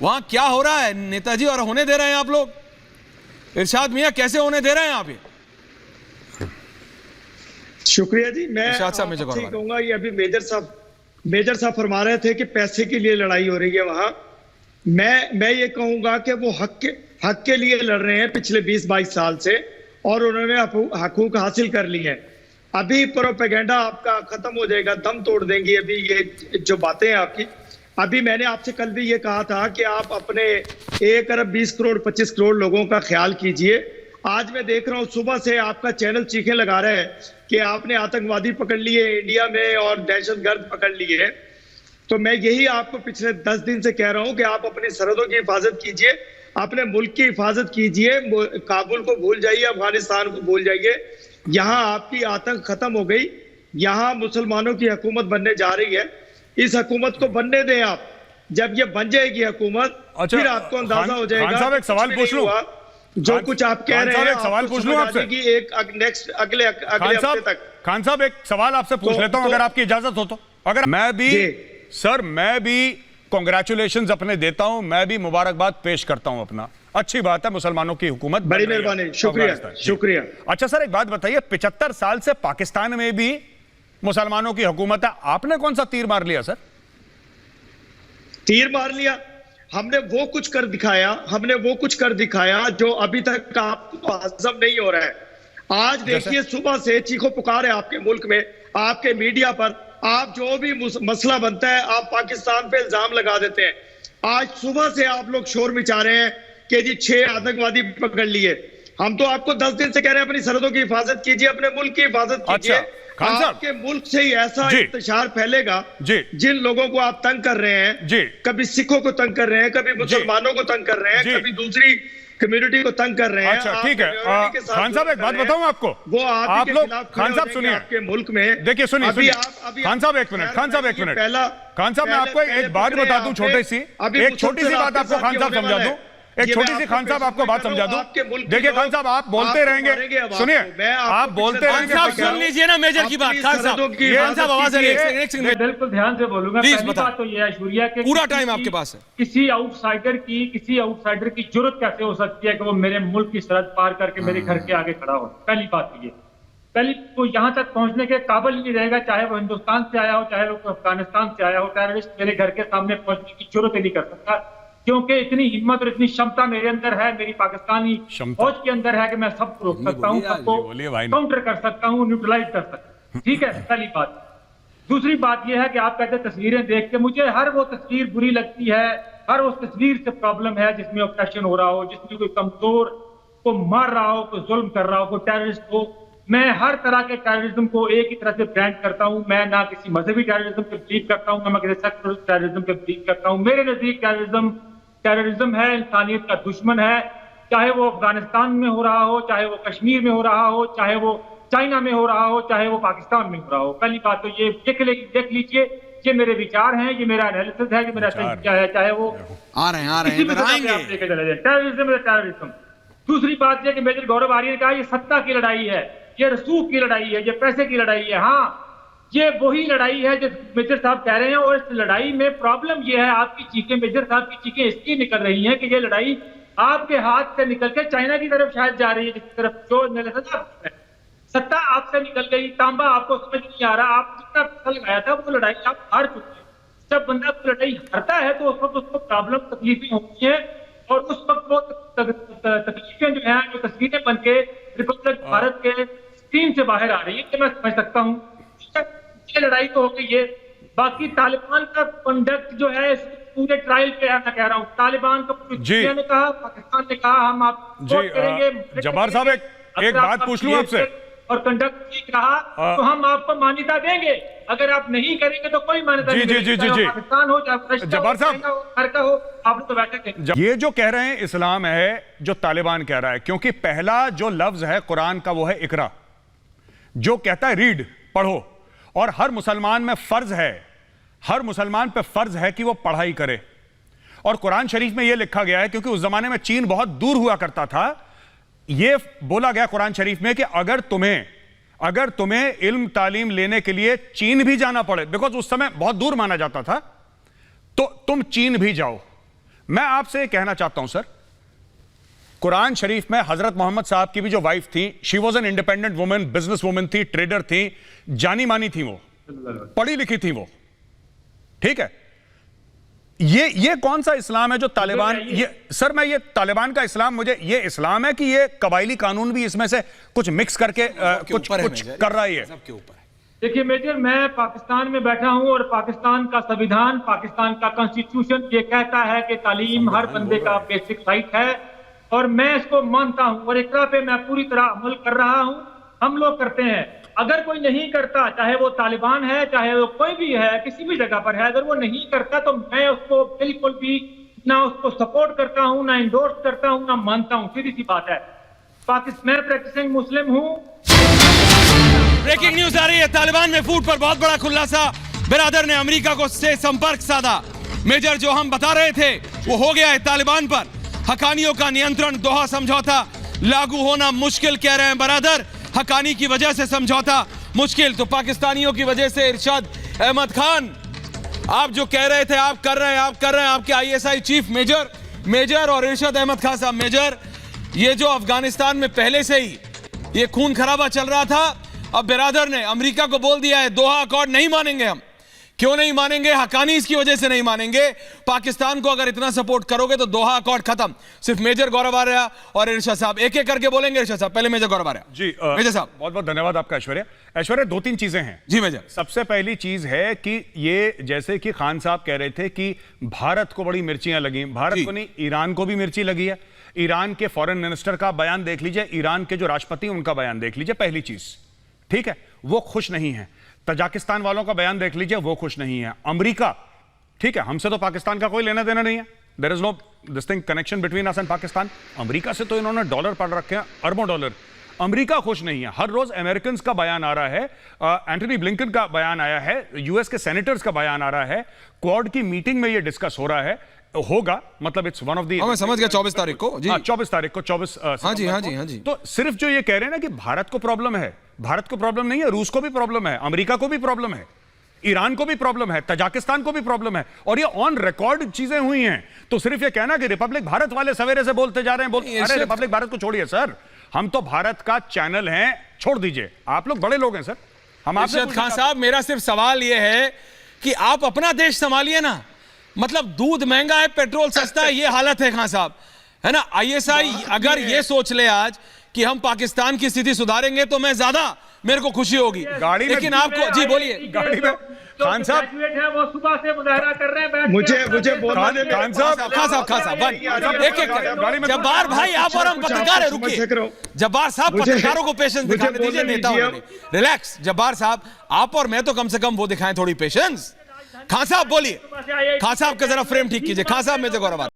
वहां क्या हो रहा है नेताजी, और होने दे रहे हैं आप लोग? इरशाद मियां, कैसे होने दे रहे हैं आप ये? शुक्रिया जी। मैं आपसे कहूंगा, ये अभी मेजर साहब फरमा रहे थे कि पैसे के लिए लड़ाई हो रही है वहां। मैं ये कहूंगा कि वो हक के लिए लड़ रहे हैं पिछले 20-22 साल से, और उन्होंने हकूक हासिल कर लिए हैं। अभी प्रोपेगेंडा आपका खत्म हो जाएगा, दम तोड़ देंगी अभी ये जो बातें हैं आपकी। अभी मैंने आपसे कल भी ये कहा था कि आप अपने 1 अरब 20 करोड़ 25 करोड़ लोगों का ख्याल कीजिए। आज मैं देख रहा हूँ सुबह से आपका चैनल चीखें लगा रहे हैं कि आपने आतंकवादी पकड़ लिए इंडिया में और दहशतगर्द पकड़ लिए हैं। तो मैं यही आपको पिछले 10 दिन से कह रहा हूं कि आप अपनी सरहदों की हिफाजत कीजिए, अपने मुल्क की हिफाजत कीजिए। काबुल को भूल जाइए, अफगानिस्तान को भूल जाइए। यहाँ आपकी आतंक खत्म हो गई, यहाँ मुसलमानों की हुकूमत बनने जा रही है। इस हुकूमत को बनने दें आप। जब ये बन जाएगी हुकूमत, फिर आपको अंदाजा हो जाएगा। खान साहब, एक सवाल पूछ लूं? जो कुछ आप कह रहे हैं, एक सवाल पूछ लूं आपसे? अगले हफ्ते तक। खान साहब, एक सवाल आपसे पूछ लेता हूं, अगर आपकी इजाजत हो तो। अगर मैं भी कांग्रेचुलेशंस अपने देता हूं, मैं भी मुबारकबाद पेश करता हूं अपना। अच्छी बात है, मुसलमानों की हुकूमत। बड़ी मेहरबानी, शुक्रिया। अच्छा सर, एक बात बताइए, 75 साल से पाकिस्तान में भी मुसलमानों की हुकूमत है, आपने कौन सा तीर मार लिया सर? तीर मार लिया? हमने वो कुछ कर दिखाया जो अभी तक आपको हजम नहीं हो रहा है। आज देखिए, सुबह से चीखो पुकार है आपके मुल्क में, आपके मीडिया पर। आप जो भी मसला बनता है, आप पाकिस्तान पे इल्जाम लगा देते हैं। आज सुबह से आप लोग शोर मचा रहे हैं कि जी 6 आतंकवादी पकड़ लिए। हम तो आपको 10 दिन से कह रहे हैं अपनी सरहदों की हिफाजत कीजिए, अपने मुल्क की हिफाजत कीजिए। आपके मुल्क से ही ऐसा इंतशार फैलेगा जिन लोगों को आप तंग कर रहे हैं। कभी सिखों को तंग कर रहे हैं, कभी मुसलमानों को तंग कर रहे हैं, कभी दूसरी कम्युनिटी को तंग कर रहे हैं। अच्छा ठीक है खान साहब, एक बात बताऊं आपको, वो आप लोग खान साहब सुनिए, आपके मुल्क में देखिए सुनिए खान साहब एक मिनट, खान साहब मैं आपको एक बात बता दूं, छोटी सी बात आपको खान साहब समझा दूं, एक छोटी सी खान साहब आपको बात समझा दूं। देखिए खान साहब, आप बोलते रहेंगे, सुनिए आप बोलते रहेंगे, सुन लीजिए ना मेजर की बात। खान साहब आवाज मैं बिल्कुल ध्यान से बोलूंगा। पहली बात तो यह है शूरिया के पूरा टाइम आपके पास है। किसी आउटसाइडर की जरूरत कैसे हो सकती है कि वो मेरे मुल्क की सरहद पार करके मेरे घर के आगे खड़ा हो? पहली बात ये, वो यहाँ तक पहुंचने के काबिल ही नहीं रहेगा, चाहे वो हिंदुस्तान से आया हो, चाहे वो अफगानिस्तान से आया हो। टेररिस्ट मेरे घर के सामने पहुंचने की जरूरत ही नहीं कर सकता, क्योंकि इतनी हिम्मत और इतनी क्षमता मेरे अंदर है, मेरी पाकिस्तानी फौज के अंदर है कि मैं सबको रोक सकता हूँ, सबको काउंटर कर सकता हूँ, न्यूट्रलाइज कर सकता हूँ। ठीक है, पहली बात। दूसरी बात यह है कि आप कहते हैं तस्वीरें देख के मुझे हर वो तस्वीर बुरी लगती है, हर उस तस्वीर से प्रॉब्लम है जिसमें ऑपरेशन हो रहा हो, जिसमें कोई कमजोर को मार रहा हो, कोई जुल्म कर रहा हो, कोई टेररिस्ट हो। मैं हर तरह के टेररिज्म को एक ही तरह से ब्रांड करता हूं। मैं ना किसी मजहबी टेररिज्म पे बिलीव करता हूं, ना मैं किसी सेक्युलर टेररिज्म पे बिलीव करता हूं। मेरे नजदीक टेररिज्म है, इंसानियत का दुश्मन है, चाहे वो अफगानिस्तान में हो रहा हो, चाहे वो कश्मीर में हो रहा हो, चाहे वो चाइना में हो रहा हो, चाहे वो पाकिस्तान में हो रहा हो। पहली बात तो ये देख लीजिए, ये मेरे विचार हैं, ये मेरा एनालिसिस है, ये मेरा तरीका है, चाहे वो आ रहे हैं टेररिज्म। दूसरी बात यह कि मेजर गौरव आर्य ने कहा ये सत्ता की लड़ाई है, ये रसूख की लड़ाई है, ये पैसे की लड़ाई है। हाँ, ये वही लड़ाई है जो मेजर साहब कह रहे हैं, और इस लड़ाई में प्रॉब्लम ये है, आपकी चीखें, मेजर साहब की चीखें इसलिए निकल रही हैं कि ये लड़ाई आपके हाथ से निकल के चाइना की तरफ शायद जा रही है, जिसकी तरफ जो सत्ता आपसे निकल गई, तांबा आपको समझ नहीं आ रहा, आप जितना पैसा लगाया था वो लड़ाई आप हार चुके हैं। जब बंदा लड़ाई हारता है तो उस वक्त उसको प्रॉब्लम तकलीफें होती है, और उस वक्त वो तकलीफें जो है, जो तस्वीरें बन के रिपब्लिक भारत के स्क्रीन से बाहर आ रही है, कि मैं समझ सकता हूँ ये लड़ाई तो हो गई है। बाकी तालिबान का कंडक्ट जो है इस पूरे ट्रायल पे है, मैं कह रहा हूँ तालिबान का दुनिया ने कहा, पाकिस्तान ने कहा हम आप करेंगे। जब्बार साहब एक बात पूछ लूं आपसे, और कंडक्ट ठीक रहा तो हम आपको मान्यता देंगे, अगर आप नहीं करेंगे तो कोई मान्यता नहीं देंगे। पाकिस्तान हो चाहे जब्बार साहब का हो, आप तो वैसे ये जो कह रहे हैं इस्लाम है, जो तालिबान कह रहा है, क्योंकि पहला जो लफ्ज है कुरान का वो है इकरा, जो कहता है रीड, पढ़ो, और हर मुसलमान में फर्ज है, हर मुसलमान पे फर्ज है कि वो पढ़ाई करे। और कुरान शरीफ में यह लिखा गया है, क्योंकि उस जमाने में चीन बहुत दूर हुआ करता था, यह बोला गया कुरान शरीफ में कि अगर तुम्हें इल्म तालीम लेने के लिए चीन भी जाना पड़े, बिकॉज उस समय बहुत दूर माना जाता था, तो तुम चीन भी जाओ, मैं आपसे कहना चाहता हूं सर, कुरान शरीफ में हजरत मोहम्मद साहब की भी जो वाइफ थी, she was an independent women, business women थी, ट्रेडर थी, जानी मानी थी, वो पढ़ी लिखी थी वो, ठीक है। ये कौन सा इस्लाम है जो तालिबान, ये सर मैं ये तालिबान का इस्लाम, मुझे ये इस्लाम है कि ये कबायली कानून भी इसमें से कुछ मिक्स करके कुछ कर रहा है सबके ऊपर। देखिए मेजर, मैं पाकिस्तान में बैठा हूं और पाकिस्तान का संविधान, पाकिस्तान का कॉन्स्टिट्यूशन ये कहता है कि तालीम हर बंदे का बेसिक राइट है और मैं इसको मानता हूं और इकरा पे मैं पूरी तरह अमल कर रहा हूं। हम लोग करते हैं, अगर कोई नहीं करता, चाहे वो तालिबान है, चाहे वो कोई भी है, किसी भी जगह पर है, अगर वो नहीं करता तो मैं उसको बिल्कुल भी ना उसको सपोर्ट करता हूं, ना इंडोर्स करता हूं, ना मानता हूं। सीधी सी बात है। मैं प्रैक्टिसिंग मुस्लिम हूं। ब्रेकिंग न्यूज आ रही है, तालिबान में फूट पर बहुत बड़ा खुलासा, बिरादर ने अमेरिका को से संपर्क साधा। मेजर जो हम बता रहे थे वो हो गया है, तालिबान पर हकानियों का नियंत्रण, दोहा समझौता लागू होना मुश्किल, कह रहे हैं बरादर। हकानी की वजह से समझौता मुश्किल, तो पाकिस्तानियों की वजह से। इरशाद अहमद खान, आप जो कह रहे थे आप कर रहे हैं, आपके आईएसआई चीफ मेजर और इरशाद अहमद खान साहब मेजर, ये जो अफगानिस्तान में पहले से ही ये खून खराबा चल रहा था, अब बिरादर ने अमेरिका को बोल दिया है दोहा अकॉर्ड नहीं मानेंगे हम। क्यों नहीं मानेंगे? हकानी इसकी वजह से नहीं मानेंगे। पाकिस्तान को अगर इतना सपोर्ट करोगे तो दोहा अकॉर्ड खत्म। सिर्फ मेजर गौरव आर्या और इरशाद साहब एक एक करके बोलेंगे। इरशाद साहब पहले मेजर गौरव आर्या जी। मेजर साहब बहुत बहुत धन्यवाद आपका। ऐश्वर्या, दो तीन चीजें हैं जी मेजर। सबसे पहली चीज है कि ये जैसे कि खान साहब कह रहे थे कि भारत को बड़ी मिर्चियां लगी, भारत को नहीं, ईरान को भी मिर्ची लगी है। ईरान के फॉरेन मिनिस्टर का बयान देख लीजिए, ईरान के जो राष्ट्रपति उनका बयान देख लीजिए। पहली चीज, ठीक है, वो खुश नहीं है। तजाकिस्तान वालों का बयान देख लीजिए, वो खुश नहीं है। अमेरिका, ठीक है, हमसे तो पाकिस्तान का कोई लेना देना नहीं है, there is no this thing connection between us and Pakistan. America से तो इन्होंने डॉलर पड़ रखे हैं, अरबों डॉलर। अमेरिका खुश नहीं है। हर रोज अमेरिकन का बयान आ रहा है, एंटनी ब्लिंकन का बयान आया है, यूएस के सेनेटर्स का बयान आ रहा है, क्वाड की मीटिंग में यह डिस्कस हो रहा है, होगा, मतलब इट्स वन ऑफ दी, मैं समझ गया 24 तारीख को जी। 24 तारीख को 24 हाँ जी। तो सिर्फ जो ये कह रहे हैं ना कि भारत को प्रॉब्लम है, भारत को प्रॉब्लम नहीं है, रूस को भी प्रॉब्लम है, अमेरिका को भी प्रॉब्लम है, ईरान को भी प्रॉब्लम है, तजाकिस्तान को भी प्रॉब्लम है, और ये ऑन रिकॉर्ड चीजें हुई हैं। तो सिर्फ ये कहना कि रिपब्लिक भारत वाले सवेरे से बोलते जा रहे हैं, अरे रिपब्लिक भारत को छोड़िए सर, हम तो भारत का चैनल हैं, छोड़ दीजिए। आप लोग बड़े लोग हैं सर। हम आपसे खान साहब, मेरा सिर्फ सवाल यह है कि आप अपना देश संभालिए ना। मतलब दूध महंगा है, पेट्रोल सस्ता है, ये हालत है खान साहब, है ना। आईएसआई अगर ये सोच ले आज कि हम पाकिस्तान की स्थिति सुधारेंगे तो मैं ज्यादा, मेरे को खुशी होगी। गाड़ी लेकिन आपको जी बोलिए। गाड़ी में खान साहब है, वो सुबह से मुजाहरा कर रहे हैं। मुझे बोलना दे। खान साहब एक जब्बार भाई, आप और हम पत्रकार है, रुकिए। जब्बार साहब, पत्रकारों को पेशेंस दिखाने दीजिए, नेताओं को रिलैक्स। जब्बार साहब, आप और मैं तो कम से कम वो दिखाएं थोड़ी पेशेंस। खान साहब बोलिए, खान साहब का जरा फ्रेम ठीक कीजिए। खान साहब, मेजर गौरव